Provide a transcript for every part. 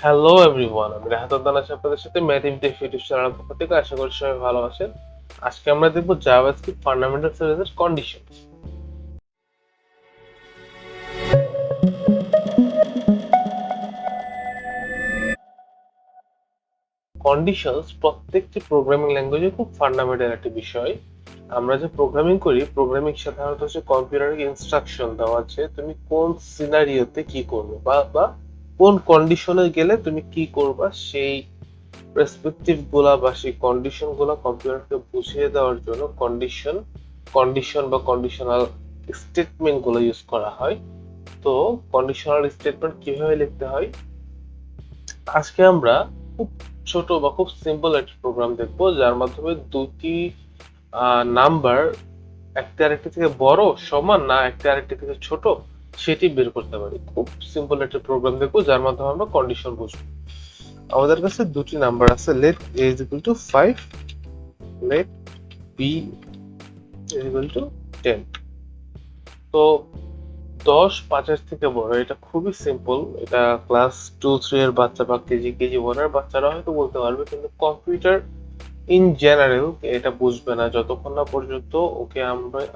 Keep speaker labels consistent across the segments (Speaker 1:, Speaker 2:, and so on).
Speaker 1: Hello everyone, আমি রাহাতুদ্দান আছি আপনাদের সাথে MativeDev ইউটিউব চ্যানেল পক্ষ থেকে। আশা করি সবাই ভালো আছেন। আজকে আমরা দেখব জাভাস্ক্রিপ্ট ফান্ডামেন্টাল সিরিজের কন্ডিশন। কন্ডিশনস প্রত্যেকটি প্রোগ্রামিং ল্যাঙ্গুয়েজে খুব ফান্ডামেন্টাল একটি বিষয়। আমরা যে প্রোগ্রামিং করি, প্রোগ্রামিং সাধারণত হচ্ছে কম্পিউটারকে ইনস্ট্রাকশন দেওয়া আছে তুমি কোন সিনারিওতে কি করবে বা কোন কন্ডিশনে গেলে তুমি কি করবা, সেই প্রেসপেক্টিভ গুলা বা সেই কন্ডিশন গুলা কম্পিউটারকে বুঝিয়ে দেওয়ার জন্য কন্ডিশন বা কন্ডিশনাল স্টেটমেন্ট গুলো ইউজ করা হয়। তো কন্ডিশনাল স্টেটমেন্ট কিভাবে লিখতে হয়, আজকে আমরা খুব ছোট বা খুব সিম্পল একটা প্রোগ্রাম দেখবো, যার মাধ্যমে দুটি নাম্বার একটা আরেকটি থেকে বড়, সমান, না একটা আরেকটি থেকে ছোট, সেটি বের করতে পারি। খুব সিম্পল একটা প্রোগ্রাম দেখবো যার মাধ্যমে আমরা কন্ডিশন বুঝবো। আমাদের কাছে দুটি নাম্বার আছে, let a is equal to 5, let b is equal to 10। তো 10 5 থেকে বড়, এটা খুবই সিম্পল। এটা ক্লাস 2 3 এর বাচ্চা বা কেজি 1 এর বাচ্চারা হয়তো বলতে পারবে, কিন্তু কম্পিউটার ইন জেনারেল এটা বুঝবে না যতক্ষণ না পর্যন্ত ওকে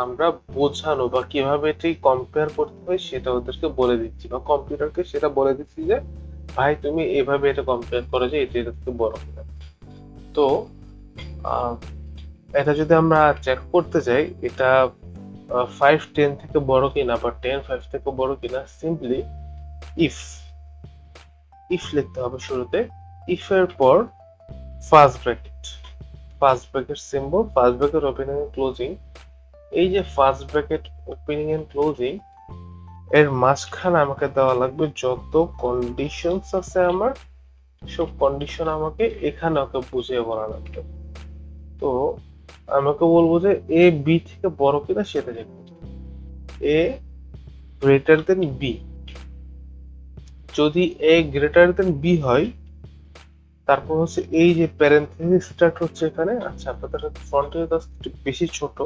Speaker 1: আমরা বোঝানো বা কিভাবে এটি কম্পেয়ার করতে হয় সেটা ওদেরকে বলে দিচ্ছি, বা কম্পিউটারকে সেটা বলে দিচ্ছি যে ভাই তুমি এভাবে এটা কম্পেয়ার করো যে এটা এটা থেকে বড় কিনা। তো এটা যদি আমরা চেক করতে চাই এটা 5 10 থেকে বড় কিনা বা 10 5 থেকে বড় কিনা, সিম্পলি ইফ ইফ লিখতে হবে শুরুতে। ইফ এর পর first bracket symbol, first bracket opening and closing. এই যে first bracket opening and closing এর মাঝখানে আমাকে দেওয়া লাগবে যত কন্ডিশনস আছে আমার, সব কন্ডিশন আমাকে এখানে ওকে বুঝিয়ে বলা লাগবে। তো আমাকে বলবো যে এ বি থেকে বড় কিনা সেটা দেখবো। এ গ্রেটার দেন বি, যদি এ গ্রেটার দেন বি হয়, তারপর হচ্ছে এই যে প্যারেন্থেসিস স্টার্ট হচ্ছে এখানে। আচ্ছা, আপনাদের ফন্টের কাজ একটু বেশি ছোট,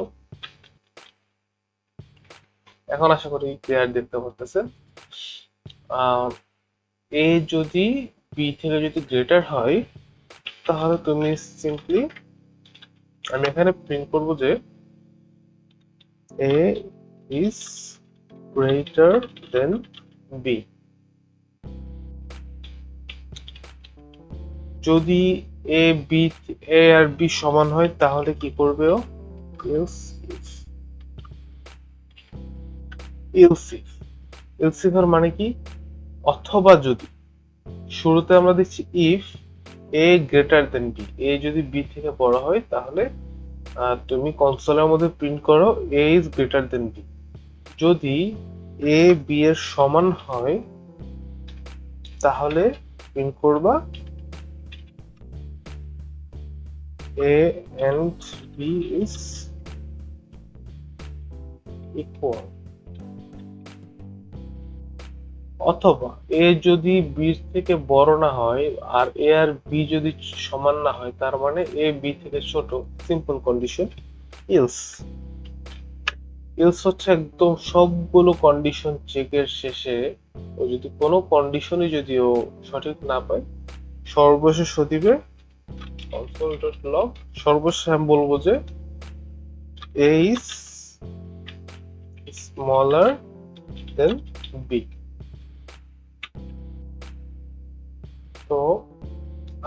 Speaker 1: এখন আশা করি ক্লিয়ার দেখতে পারতেছেন। এ যদি বি থেকে যদি গ্রেটার হয়, তাহলে তুমি সিম্পলি, আমি এখানে প্রিন্ট করব যে এ ইজ গ্রেটার দেন বি। যদি A B A R B সমান হয় তাহলে কি করবে ও, এলস ইফ এর মানে কি, অথবা যদি। শুরুতে আমরা দিচ্ছি if A greater than B, A যদি বি থেকে বড় হয় তাহলে তুমি কনসোলের মধ্যে প্রিন্ট করো এ ইজ গ্রেটার দেন বি। যদি এ বি এর সমান হয় তাহলে প্রিন্ট করবা এ এন্ড বি ইজ ইকুয়াল। অথবা এ যদি বি থেকে বড় না হয় আর এ আর বি যদি সমান না হয়, তার মানে এ বি থেকে ছোট, সিম্পল কন্ডিশন। ইলস ইলস হচ্ছে একদম সবগুলো কন্ডিশন চেকের শেষে ও যদি কোনো কন্ডিশনই যদি ও সঠিক না পায়, সর্বশেষ ও দিবে console.log, সর্বশেষ আমি বলবো যে a is smaller than b। তো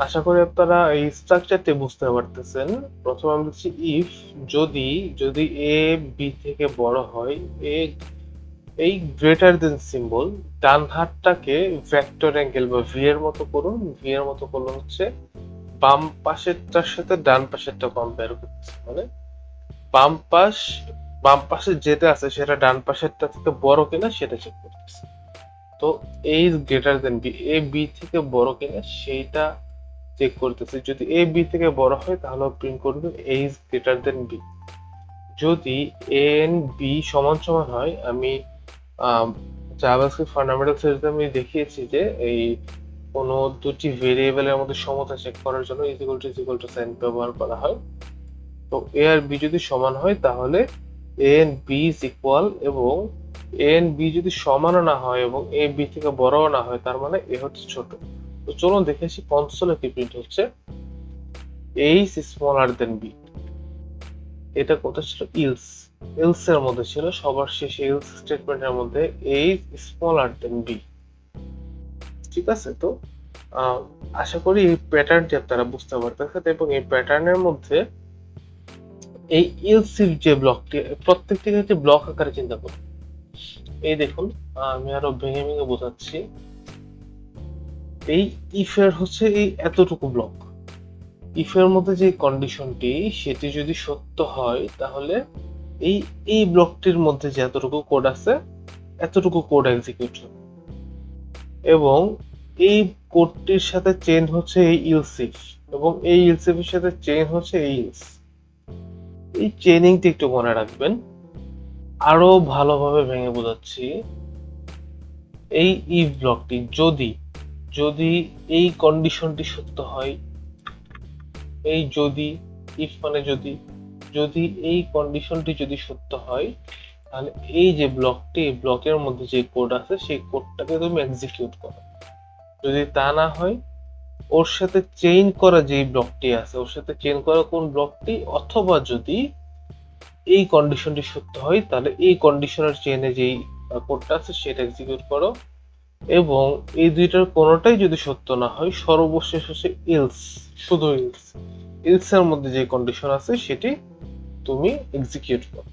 Speaker 1: আশা করি আপনারা এই স্ট্রাকচারটি বুঝতে পারতেছেন। প্রথমে আমরা দিচ্ছি ইফ, যদি যদি এ বি থেকে বড় হয়, এ এই গ্রেটার দেন সিম্বল, ডান হাতটাকে ভেক্টর অ্যাঙ্গেল বা ভি এর মতো করুন। ভি এর মতো করলে হচ্ছে বাম পাশেরটার সাথে ডান পাশেরটা কম্পেয়ার করতেছে, মানে বাম পাশ বাম পাশে যেটা আছে সেটা ডান পাশেরটা থেকে বড় কিনা সেটা চেক করতেছে। তো A is greater than B, A B থেকে বড় কিনা সেইটা চেক করতেছে। যদি এ বি থেকে বড় হয় তাহলে প্রিন্ট করবে এ ইজ গ্রেটার দেন বি। যদি এ এন্ড বি সমান সমান হয়, আমি জাভাস্ক্রিপ্ট ফান্ডামেন্টাল সিরিজে আমি দেখিয়েছি যে এই কোনো দুটি ভেরিয়েবলের মধ্যে সমতা চেক করার জন্য ইজ ইকুয়াল টু সাইন ব্যবহার করা হয়। তো এ আর বি যদি সমান হয় তাহলে এ এন্ড বি ইজ ইকুয়াল, এবং এ এন্ড বি যদি সমানও না হয় এবং এ বি থেকে বড়ও না হয়, তার মানে এ হচ্ছে ছোট। তো চলুন দেখে আসি কনসোলে কি প্রিন্ট হচ্ছে। এইচ স্মলার দেন বি, এটা কোথা ছিল? এলস এর মধ্যে ছিল, সবার শেষে এলস স্টেটমেন্টের মধ্যে এইচ স্মলার দেন বি। ঠিক আছে, তো আশা করি এই প্যাটার্নটি আপনারা বুঝতে পারতেছেন, এবং এই প্যাটার্নের মধ্যে এই ইলসিফ যে ব্লকটি, প্রত্যেকটিকে একটি ব্লক আকারে চিন্তা করুন। এই দেখুন, আমি আরো ভেঙে ভেঙে বোঝাচ্ছি। এই ইফের হচ্ছে এই এতটুকু ব্লক, ইফের মধ্যে যে কন্ডিশনটি সেটি যদি সত্য হয় তাহলে এই এই ব্লকটির মধ্যে যে এতটুকু কোড আছে এতটুকু কোড এক্সিকিউট হবে, এবং এই কোডটির সাথে চেইন হচ্ছে এই ইলসিফ, এবং এই ইলসিফের সাথে চেইন হচ্ছে এই ইলস। এই চেইনিংটি একটু মনে রাখবেন। আরো ভালোভাবে ভেঙে বোঝাচ্ছি, এই ইফ ব্লকটি যদি যদি এই কন্ডিশনটি সত্য হয়, এই যদি, ইফ মানে যদি, যদি এই কন্ডিশনটি যদি সত্য হয় তাহলে এই যে ব্লকটি, এই ব্লকের মধ্যে যে কোড আছে সেই কোডটাকে তুমি এক্সিকিউট করো। যদি তা না হয়, ওর সাথে চেইন করা যে ব্লকটি আছে, ওর সাথে চেইন করা কোন ব্লকটি, অথবা যদি এই কন্ডিশনটি সত্য হয় তাহলে এই কন্ডিশনের চেইনে যেই কোডটা আছে সেটা এক্সিকিউট করো, এবং এই দুইটার কোনোটাই যদি সত্য না হয় সর্বশেষ হচ্ছে ইলস, শুধু ইলস, ইলস এর মধ্যে যে কন্ডিশন আছে সেটি তুমি এক্সিকিউট করো।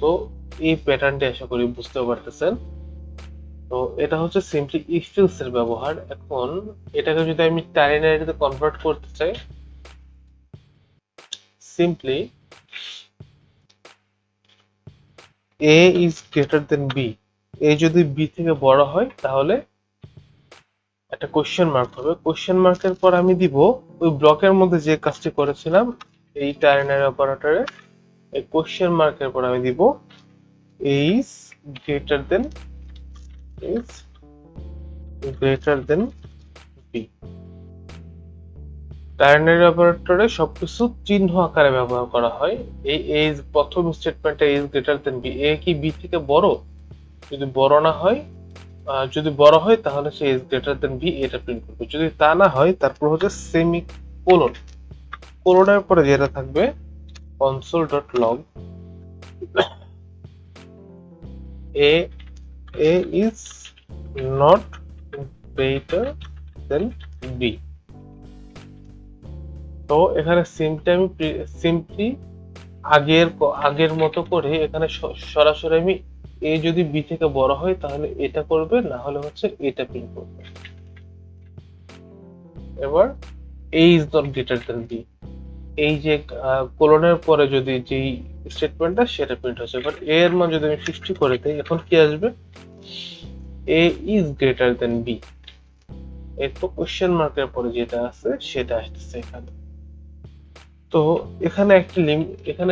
Speaker 1: তো এই প্যাটার্নটি আশা করি বুঝতে পারতেছেন। তো এটা হচ্ছে সিম্পলি ইফ এলস এর ব্যবহার। এখন এটাকে যদি আমি টার্নারিতে কনভার্ট করতে চাই, simply A is greater than B, A যদি বি থেকে বড় হয় তাহলে একটা কোশ্চেন মার্ক হবে, কোশ্চেন মার্কের পর আমি দিব ওই ব্লকের মধ্যে যে কাজটি করেছিলাম এই টার্নারি অপারেটরে, এই কোশ্চেন মার্কের পর আমি দিব is greater than, is greater than B. Ternary অপারেটরে সবকিছু চিহ্ন আকারে ব্যবহার করা হয়। এই এজ প্রথম স্টেটমেন্টে ইজ গ্রেটার দেন বি, এ কি বি থেকে বড়? যদি বড় না হয়, যদি বড় হয় তাহলে সে ইজ গ্রেটার দেন বি এটা প্রিন্ট করবে, যদি তা না হয় তারপর হচ্ছে সেমি কোলন, কোলনের পরে যেটা থাকবে console.log a is not greater than b। তো এখানে সিম্পলি আগের মতো করে এখানে সরাসরি আমি এ যদি বি থেকে বড় হয় তাহলে এটা করবে, না হলে হচ্ছে এটা প্রিন্ট করবে। এবার a is not greater than b, এই যে কোলনের পরে যদি যেই স্টেটমেন্টটা সেটা প্রিন্ট হচ্ছে। এবার a এর মান যদি আমি 50 করে দেই, এখন কি আসবে? a is greater than b, এরপর কোশ্চেন মার্কের পরে যেটা আছে সেটা আসতেছে এখানে। তো এখানে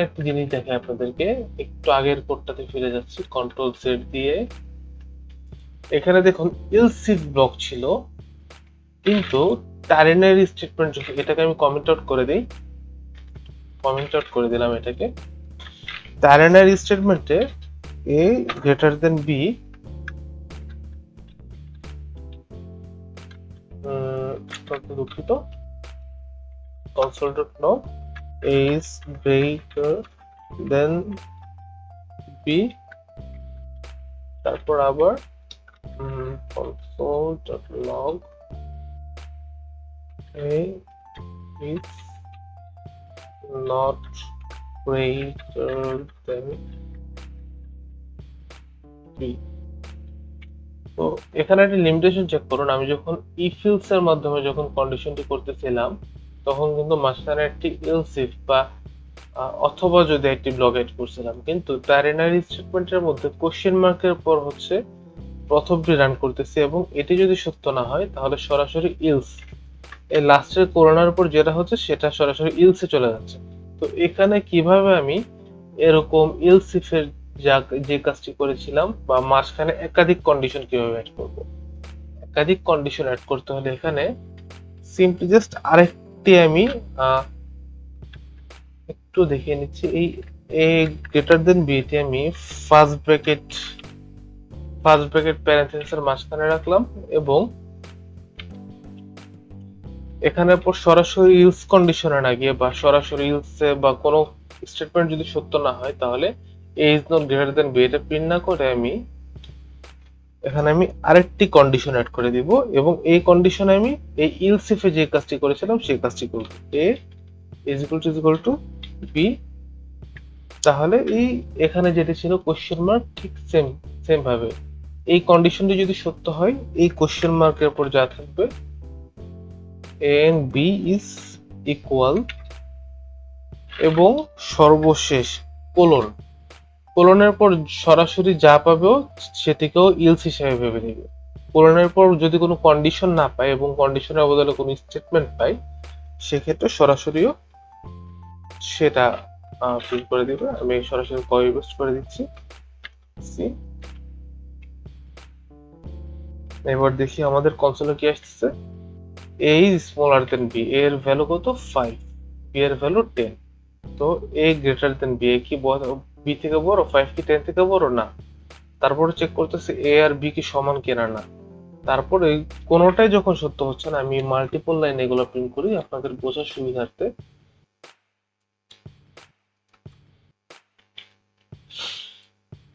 Speaker 1: একটা জিনিস দেখে আপনাদেরকে, একটু আগের কোডটাতে ফিরে যাচ্ছি কন্ট্রোল জেড দিয়ে। এখানে দেখুন এলস ইফ ব্লক ছিল, কিন্তু টার্নারি স্টেটমেন্ট যদি, এটাকে আমি কমেন্ট আউট করে দিই, কমেন্ট আউট করে দিলাম এটাকে। টার্নারি স্টেটমেন্টে a গ্রেটার দেন b, দুঃখিত, console.log is greater than b, তারপর আবার console.log a is not greater than b। তো এখানে একটা লিমিটেশন চেক করুন, আমি যখন ইফ এলস এর মাধ্যমে যখন কন্ডিশনটি করতেছিলাম তখন কিন্তু মাঝখানে একটি এলস ইফ বা অথবা যদি একটি ব্লক এড করছিলাম, কিন্তু টার্নারি স্টেটমেন্টের মধ্যে কোশ্চেন মার্কের পর হচ্ছে প্রথমটি রান করতেছি, এবং এটি যদি সত্য না হয় তাহলে সরাসরি ইলস, এই লাস্টের কোলনের উপর যেটা হচ্ছে সেটা সরাসরি ইলসে চলে যাচ্ছে। তো এখানে কিভাবে আমি এরকম ইলস ইফের যে কাজটি করেছিলাম, বা মাঝখানে একাধিক কন্ডিশন কিভাবে অ্যাড করব, একাধিক কন্ডিশন অ্যাড করতে হলে এখানে সিম্পলি জাস্ট আরেকটি আমি একটু দেখিয়ে নিচ্ছি। এই এ গ্রেটার দেন বি তে আমি ফার্স্ট ব্র্যাকেট প্যারেন্থেসিসের মাঝখানে রাখলাম, এবং এখানে পর সরাসরি ইলস কন্ডিশনে না গিয়ে বা সরাসরি ইলসে বা কোনো স্টেটমেন্ট যদি সত্য না হয় তাহলে A is not greater than B এটা প্রিন্ট না করে এখানে আমি আরেকটি কন্ডিশন অ্যাড করে দিব এবং এই কন্ডিশনে আমি এই ইলস ইফে যে কাজটি করেছিলাম সেই কাজটি করব। এ ইজ ইকুয়াল টু বি, তাহলে এই এখানে যেটি ছিল কোশ্চেন মার্ক ঠিক সেম ভাবে এই কন্ডিশনটি যদি সত্য হয় এই কোশ্চেন মার্কের উপর যা থাকবে এ এন্ড বি ইজ ইকুয়াল এবং সর্বশেষ কোলনের পর সরাসরি যা পাবেও সেটিকেও ইলস হিসেবে ভেবে নেবে। কোলনের পর যদি কোনো কন্ডিশন না পায় এবং কন্ডিশনের বদলে কোনো স্টেটমেন্ট পাই সেক্ষেত্রে সরাসরিও সেটা প্রিন্ট করে দিবে। আমি সরাসরি কপি পেস্ট করে দিচ্ছি। এবার দেখি আমাদের কনসোলে কি আসছে। এ ইজ স্মলার দেন বি, এর ভ্যালু কত 5, বি এর ভ্যালু 10। তো এ গ্রেটার দেন বি, এ কি বি থেকে বড়, 5 কি 10 থেকে বড় না। তারপরে চেক করতেছে এ আর বি কি সমান কিনা না। তারপরে কোনোটাই যখন সত্য হচ্ছে না আমি মাল্টিপল লাইন এগুলো প্রিন্ট করি আপনাদের বোঝার সুবিধার্থে।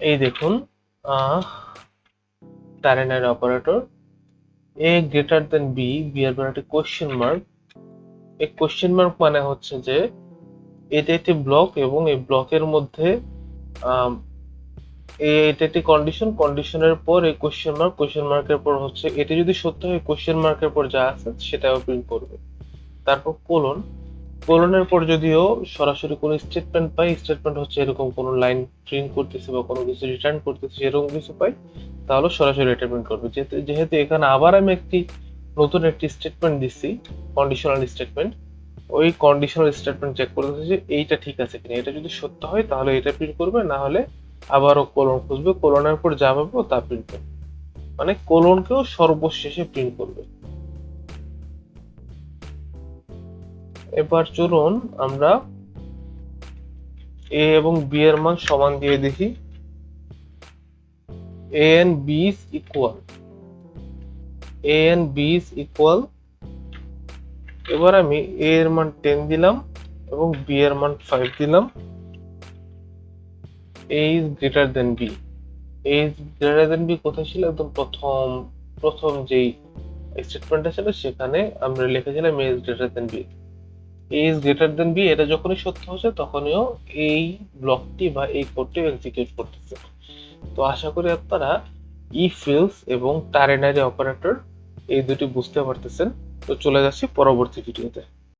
Speaker 1: এই দেখুন টার্নারি অপারেটর এ গ্রেটার দেন বি, বি এর পর একটা কোশ্চেন মার্ক। এই কোশ্চেন মার্ক মানে হচ্ছে যে এটা একটি ব্লক এবং এই ব্লকের মধ্যে এটা একটি কন্ডিশনের পর এই কোশ্চেন মার্কের পর হচ্ছে এটা যদি সত্য হয় কোশ্চেন মার্কের পর যা আছে সেটাও প্রিন্ট করবে। তারপর কোলনের পর যদিও সরাসরি কোনো স্টেটমেন্ট পাই, স্টেটমেন্ট হচ্ছে এরকম কোনো লাইন প্রিন্ট করতেছে বা কোনো কিছু রিটার্ন করতেছে এরকম কিছু পাই তাহলে সরাসরি এটা প্রিন্ট করবে। যেহেতু এখানে আবার আমি নতুন একটি স্টেটমেন্ট দিচ্ছি কন্ডিশনাল স্টেটমেন্ট, ওই কন্ডিশনাল স্টেটমেন্ট চেক করতেছে যে এইটা ঠিক আছে কিনা। এটা যদি সত্য হয় তাহলে এটা প্রিন্ট করবে, না হলে আবারও কোলন খুঁজবে, কোলনের পর যা পাবো তা প্রিন্ট করবে, মানে কোলনকেও সর্বশেষে প্রিন্ট করবে। এবার চলুন আমরা এ এবং বি এর মান সমান দিয়ে দেখি। A and B is equal, A and B is equal. এবার আমি এ এর মান 10 দিলাম এবং বি এর মান 5 দিলাম। A is greater than B, A is greater than B কোথায় ছিল, একদম প্রথম যেই স্টেটমেন্টটা ছিল সেখানে আমরা লিখেছিলাম A is greater than B. A is greater than B এটা যখনই সত্য হচ্ছে তখনইও এই ব্লকটি বা এই কোডটি এক্সিকিউট করতেছে। তো আশা করি আপনারা ইফ এলস এবং টার্নারি অপারেটর এই দুটি বুঝতে পারতেছেন। তো চলে যাচ্ছি পরবর্তী ভিডিওতে।